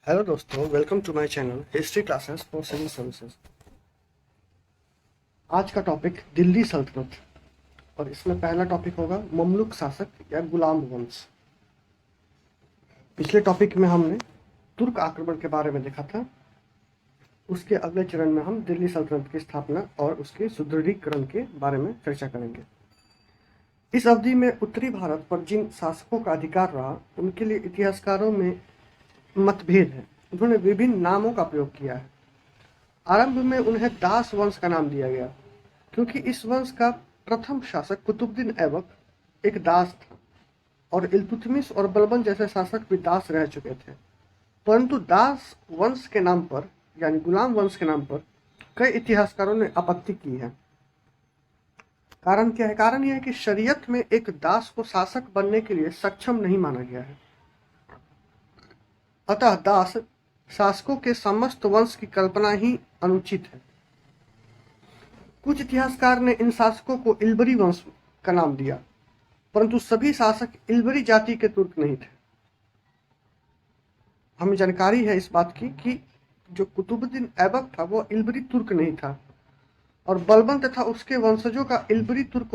Hello दोस्तों, welcome to my channel history classes for civil services. आज का topic Delhi सल्तनत और इसमें पहला टॉपिक होगा ममलुक शासक या गुलाम वंश। पिछले टॉपिक में हमने तुर्क आक्रमण के बारे में देखा था। उसके अगले चरण में हम दिल्ली सल्तनत की स्थापना और उसके सुदृढ़ीकरण के बारे में चर्चा करेंगे। इस अवधि में उत्तरी भारत पर जिन शासकों का अधिकार रहा उनके लिए इतिहासकारों में मतभेद है। उन्होंने विभिन्न नामों का प्रयोग किया है। आरंभ में उन्हें दास वंश का नाम दिया गया क्योंकि इस वंश का प्रथम शासक कुतुबुद्दीन ऐबक एक दास था और इल्तुतमिश और बलबन जैसे शासक भी दास रह चुके थे। परंतु दास वंश के नाम पर यानी गुलाम वंश के नाम पर कई इतिहासकारों ने आपत्ति की है। कारण क्या है? कारण यह है कि शरीयत में एक दास को शासक बनने के लिए सक्षम नहीं माना गया है। अतः दास शासकों के समस्त वंश की कल्पना ही अनुचित है। कुछ इतिहासकार ने इन शासकों को इल्बरी वंश का नाम दिया, परंतु सभी शासक इल्बरी जाति के तुर्क नहीं थे। हमें जानकारी है इस बात की कि जो कुतुबुद्दीन ऐबक था वो इल्बरी तुर्क नहीं था और बलबन तथा उसके वंशजों का इल्बरी तुर्क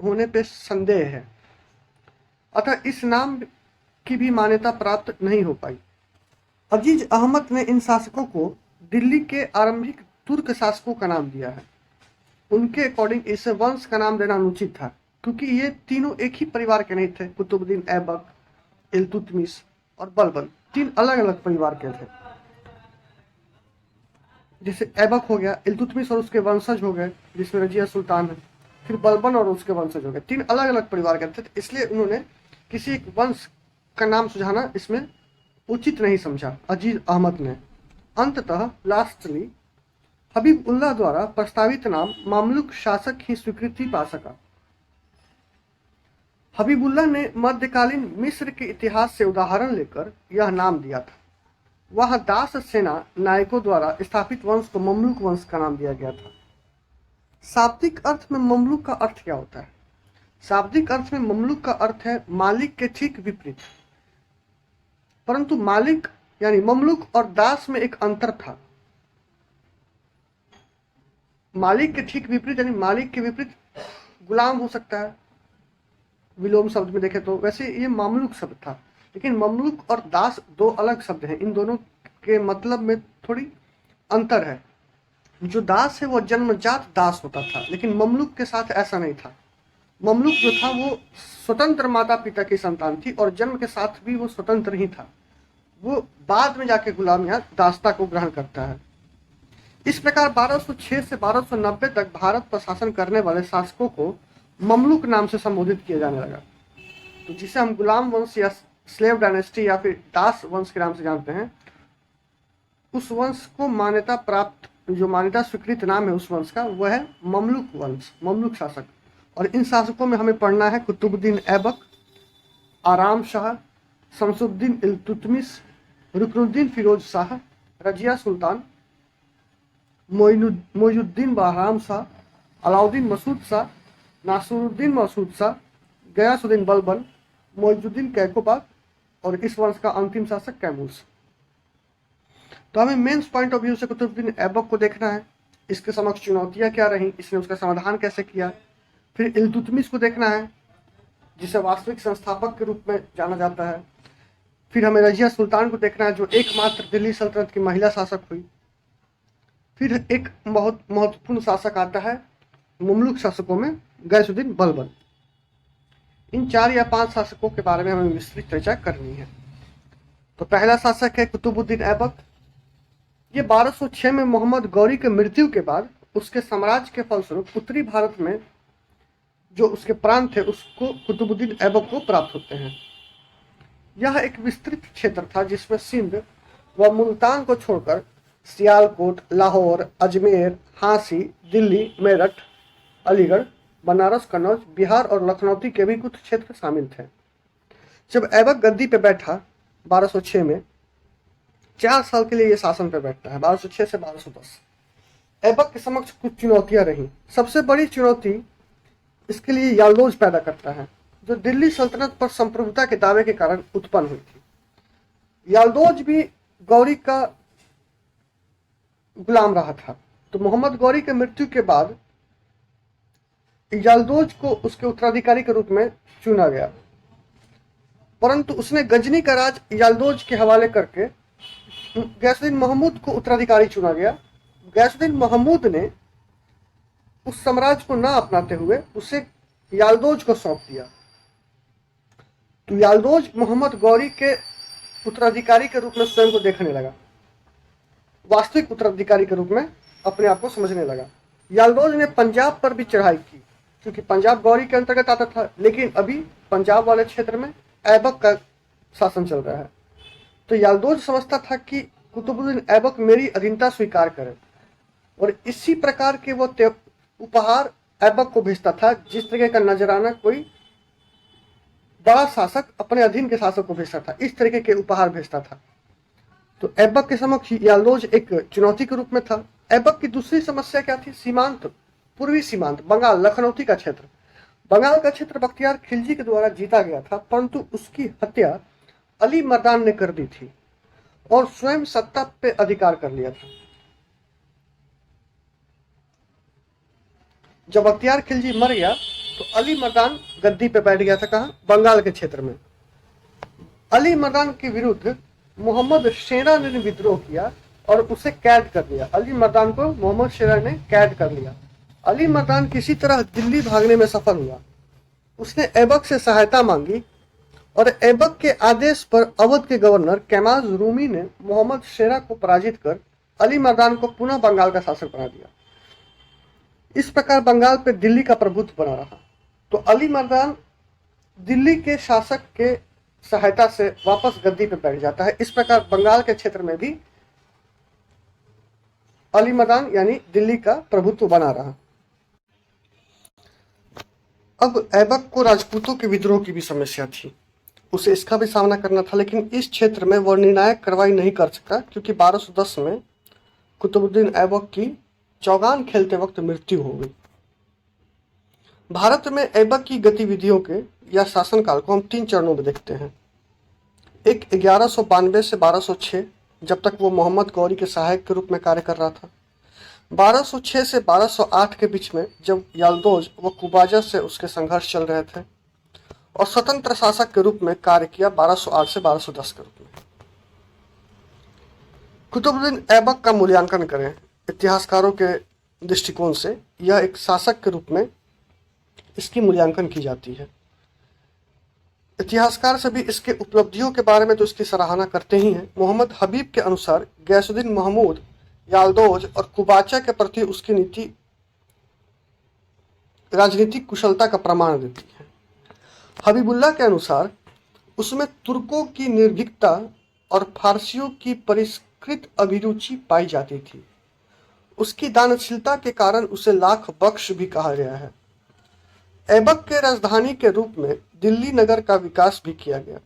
होने पे संदेह है। अतः इस नाम की भी मान्यता प्राप्त नहीं हो पाई। अजीज अहमद ने इन शासकों को दिल्ली के आरंभिक तुर्क शासकों का नाम दिया है। उनके अकॉर्डिंग इसे वंश का नाम देना अनुचित था क्योंकि ये तीनों एक ही परिवार के नहीं थे। कुतुबुद्दीन ऐबक, इल्तुतमिश और बलबन तीन अलग अलग परिवार के थे। जैसे ऐबक हो गया, इल्तुतमिश और उसके वंशज हो गए जिसमें रजिया सुल्तान है, फिर बलबन और उसके वंशज हो गए। तीन अलग अलग परिवार के थे, इसलिए उन्होंने किसी एक वंश का नाम सुझाना इसमें उचित नहीं समझा अजीज अहमद ने। अंततः लास्टली हबीबुल्लाह द्वारा प्रस्तावित नाम मामलुक शासक ही स्वीकृति पा सका। हबीबुल्लाह ने मध्यकालीन मिस्र के इतिहास से उदाहरण लेकर यह नाम दिया था। वह दास सेना नायकों द्वारा स्थापित वंश को ममलुक वंश का नाम दिया गया था। शाब्दिक अर्थ में ममलुक का अर्थ क्या होता है? शाब्दिक अर्थ में ममलुक का अर्थ है मालिक के ठीक विपरीत। परंतु मालिक यानी ममलुक और दास में एक अंतर था। मालिक के ठीक विपरीत यानी मालिक के विपरीत गुलाम हो सकता है, विलोम शब्द में देखें तो। वैसे ये मामलुक शब्द था, लेकिन ममलुक और दास दो अलग शब्द हैं। इन दोनों के मतलब में थोड़ी अंतर है। जो दास है वो जन्मजात दास होता था, लेकिन ममलुक के साथ ऐसा नहीं था। ममलुक जो था वो स्वतंत्र माता पिता की संतान थी और जन्म के साथ भी वो स्वतंत्र ही था। वो बाद में जाके गुलाम या दासता को ग्रहण करता है। इस प्रकार 1206 से 1290 तक भारत पर शासन करने वाले शासकों को ममलुक नाम से संबोधित किया जाने लगा। तो जिसे हम गुलाम वंश या स्लेव डायनेस्टी या फिर दास वंश के नाम से जानते हैं, उस वंश को मान्यता प्राप्त, जो मान्यता स्वीकृत नाम है उस वंश का, वह है ममलुक वंश, ममलुक शासक। और इन शासकों में हमें पढ़ना है कुतुबुद्दीन ऐबक, आराम शाह, शमसुद्दीन इल्तुतमिश, रुकनुद्दीन फिरोज शाह, रजिया सुल्तान, मोइनुद्दीन बहराम शाह, अलाउद्दीन मसूद शाह, नासरुद्दीन मसूद शाह, गयासुद्दीन बलबन, मोइजुद्दीन कैकोबाग और इस वंश का अंतिम शासक कैमूस। तो हमें मेंस पॉइंट ऑफ व्यू से कुतुबुद्दीन ऐबक को देखना है। इसके समक्ष चुनौतियां क्या रही, इसने उसका समाधान कैसे किया। फिर इल्तुतमिश को देखना है जिसे वास्तविक संस्थापक के रूप में जाना जाता है। फिर हमें रजिया सुल्तान को देखना है जो एकमात्र दिल्ली सल्तनत की महिला शासक हुई। फिर एक बहुत महत्वपूर्ण शासक आता है ममलुक शासकों में, गयासुद्दीन बलबन। इन 4 या 5 शासकों के बारे में हमें विस्तृत चर्चा करनी है। तो पहला शासक है कुतुबुद्दीन ऐबक। ये 1206 में मोहम्मद गौरी के मृत्यु के बाद उसके साम्राज्य के फलस्वरूप उत्तरी भारत में जो उसके प्रांत थे उसको कुतुबुद्दीन ऐबक को प्राप्त होते हैं। यह एक विस्तृत क्षेत्र था जिसमें सिंध व मुल्तान को छोड़कर सियालकोट, लाहौर, अजमेर, झांसी, दिल्ली, मेरठ, अलीगढ़, बनारस, कन्नौज, बिहार और लखनऊ के भी कुछ क्षेत्र शामिल थे। जब ऐबक गद्दी पे बैठा 1206 में, 4 साल के लिए ये शासन पे बैठता है, 1206 से 1210। ऐबक के समक्ष कुछ चुनौतियां रही। सबसे बड़ी चुनौती इसके लिए याल्दोज पैदा करता है, जो दिल्ली सल्तनत पर संप्रभुता के दावे के कारण उत्पन्न हुई थी। याल्दोज भी गौरी का गुलाम रहा था। तो मोहम्मद गौरी के मृत्यु के बाद यल्दोज को उसके उत्तराधिकारी के रूप में चुना गया, परंतु उसने गजनी का राज यल्दोज के हवाले करके गयासुद्दीन महमूद को उत्तराधिकारी चुना गया। गयासुद्दीन महमूद ने उस साम्राज्य को ना अपनाते हुए उसे यल्दोज को सौंप दिया। तो यल्दोज मोहम्मद गौरी के उत्तराधिकारी के रूप में स्वयं को देखने लगा, वास्तविक उत्तराधिकारी के रूप में अपने आप को समझने लगा। यल्दोज ने पंजाब पर भी चढ़ाई की, क्योंकि पंजाब गौरी के अंतर्गत आता था, लेकिन अभी पंजाब वाले क्षेत्र में ऐबक का शासन चल रहा है। तो यल्दोज समझता था कि कुतुबुद्दीन ऐबक मेरी अधीनता स्वीकार करे, और इसी प्रकार के वो उपहार ऐबक को भेजता था, जिस तरह का नजराना कोई बड़ा शासक अपने अधीन के शासक को भेजता था, इस तरीके के उपहार भेजता था। तो ऐबक के समक्ष यल्दोज एक चुनौती के रूप में था। ऐबक की दूसरी समस्या क्या थी? सीमांत, पूर्वी सीमांत, बंगाल, लखनौती का क्षेत्र। बंगाल का क्षेत्र बख्तियार खिलजी के द्वारा जीता गया था, परंतु उसकी हत्या अली मर्दान ने कर दी थी और स्वयं सत्ता पे अधिकार कर लिया था। जब बख्तियार खिलजी मर गया तो अली मर्दान गद्दी पे बैठ गया था। कहाँ? बंगाल के क्षेत्र में। अली मर्दान के विरुद्ध मोहम्मद शेरा ने विद्रोह किया और उसे कैद कर लिया। अली मर्दान को मोहम्मद शेरा ने कैद कर लिया। अली मर्दान किसी तरह दिल्ली भागने में सफल हुआ। उसने ऐबक से सहायता मांगी और ऐबक के आदेश पर अवध के गवर्नर कैमाज रूमी ने मोहम्मद शेरा को पराजित कर अली मर्दान को पुनः बंगाल का शासक बना दिया। इस प्रकार बंगाल पर दिल्ली का प्रभुत्व बना रहा। तो अली मर्दान दिल्ली के शासक के सहायता से वापस गद्दी पर बैठ जाता है। इस प्रकार बंगाल के क्षेत्र में भी अली मर्दान यानी दिल्ली का प्रभुत्व बना रहा। अब ऐबक को राजपूतों के विद्रोह की भी समस्या थी, उसे इसका भी सामना करना था, लेकिन इस क्षेत्र में वह निर्णायक कार्रवाई नहीं कर सका, क्योंकि 1210 में कुतुबुद्दीन ऐबक की चौगान खेलते वक्त मृत्यु हो गई। भारत में ऐबक की गतिविधियों के या शासनकाल को हम 3 चरणों में देखते हैं। एक 1192 से 1206, जब तक वो मोहम्मद गौरी के सहायक के रूप में कार्य कर रहा था। 1206 से 1208 के बीच में जब यल्दोज व कुबाजा से उसके संघर्ष चल रहे थे, और स्वतंत्र शासक के रूप में कार्य किया 1208 से 1210 के रूप में। कुतुबुद्दीन ऐबक का मूल्यांकन करें इतिहासकारों के दृष्टिकोण से, यह एक शासक के रूप में इसकी मूल्यांकन की जाती है। इतिहासकार सभी इसके उपलब्धियों के बारे में तो इसकी सराहना करते ही हैं। मोहम्मद हबीब के अनुसार गयासुद्दीन महमूद यल्दोज और कुबाचा के प्रति उसकी नीति राजनीतिक कुशलता का प्रमाण देती है। हबीबुल्लाह के अनुसार उसमें तुर्कों की निर्भीकता और फारसियों की परिष्कृत अभिरुचि पाई जाती थी। उसकी दानशीलता के कारण उसे लाख बख्श भी कहा गया है। ऐबक के राजधानी के रूप में दिल्ली नगर का विकास भी किया गया।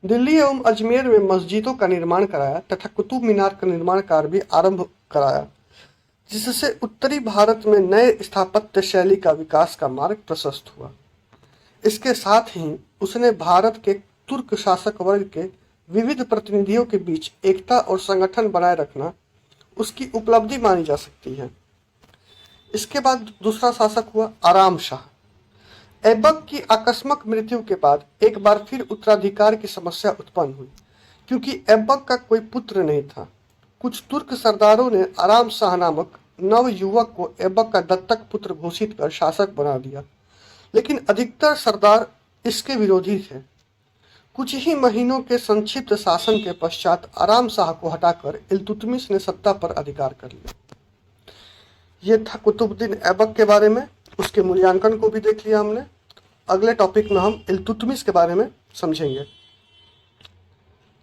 दिल्ली एवं अजमेर में मस्जिदों का निर्माण कराया तथा कुतुब मीनार का निर्माण कार्य भी आरंभ कराया, जिससे उत्तरी भारत में नए स्थापत्य शैली का विकास का मार्ग प्रशस्त हुआ। इसके साथ ही उसने भारत के तुर्क शासक वर्ग के विविध प्रतिनिधियों के बीच एकता और संगठन बनाए रखना उसकी उपलब्धि मानी जा सकती है। इसके बाद दूसरा शासक हुआ आराम शाह। ऐबक की आकस्मिक मृत्यु के बाद एक बार फिर उत्तराधिकार की समस्या उत्पन्न हुई, क्योंकि ऐबक का कोई पुत्र नहीं था। कुछ तुर्क सरदारों ने आराम शाह नामक नव युवक को ऐबक का दत्तक पुत्र घोषित कर शासक बना दिया, लेकिन अधिकतर सरदार इसके विरोधी थे। कुछ ही महीनों के संक्षिप्त शासन के पश्चात आराम शाह को हटाकर इल्तुतमिश ने सत्ता पर अधिकार कर लिया। ये था कुतुबुद्दीन ऐबक के बारे में, उसके मूल्यांकन को भी देख लिया हमने। अगले टॉपिक में हम इल्तुतमिश के बारे में समझेंगे।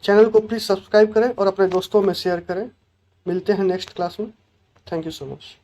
चैनल को प्लीज़ सब्सक्राइब करें और अपने दोस्तों में शेयर करें। मिलते हैं नेक्स्ट क्लास में। Thank you so much.